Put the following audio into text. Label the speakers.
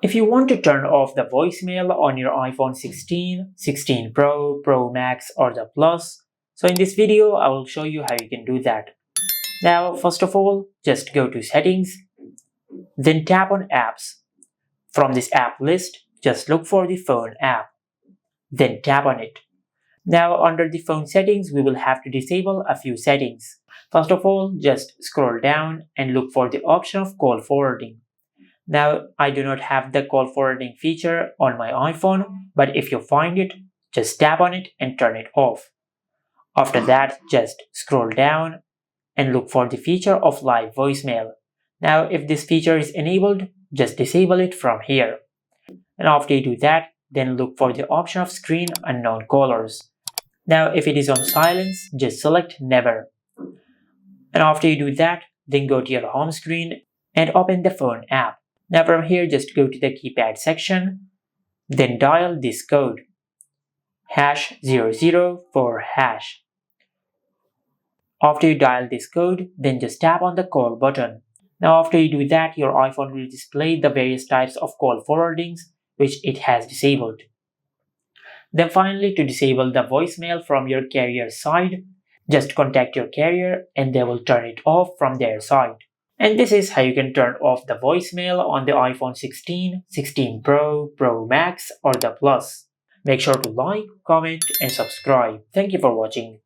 Speaker 1: If you want to turn off the voicemail on your iPhone 16, 16 Pro, Pro Max or the Plus, so in this video I will show you how you can do that. Now first of all, just go to Settings, then tap on Apps. From this app list, just look for the Phone app, then tap on it. Now under the phone settings, we will have to disable a few settings. First of all, just scroll down and look for the option of call forwarding. Now, I do not have the call forwarding feature on my iPhone, but if you find it, just tap on it and turn it off. After that, just scroll down and look for the feature of live voicemail. Now, if this feature is enabled, just disable it from here. And after you do that, then look for the option of screen unknown callers. Now, if it is on silence, just select never. And after you do that, then go to your home screen and open the phone app. Now from here, just go to the keypad section, then dial this code, #00 for hash. After you dial this code, then just tap on the call button. Now after you do that, your iPhone will display the various types of call forwardings which it has disabled. Then finally, to disable the voicemail from your carrier side, just contact your carrier and they will turn it off from their side. And this is how you can turn off the voicemail on the iPhone 16, 16 Pro, Pro Max or the Plus. Make sure to like, comment and subscribe. Thank you for watching.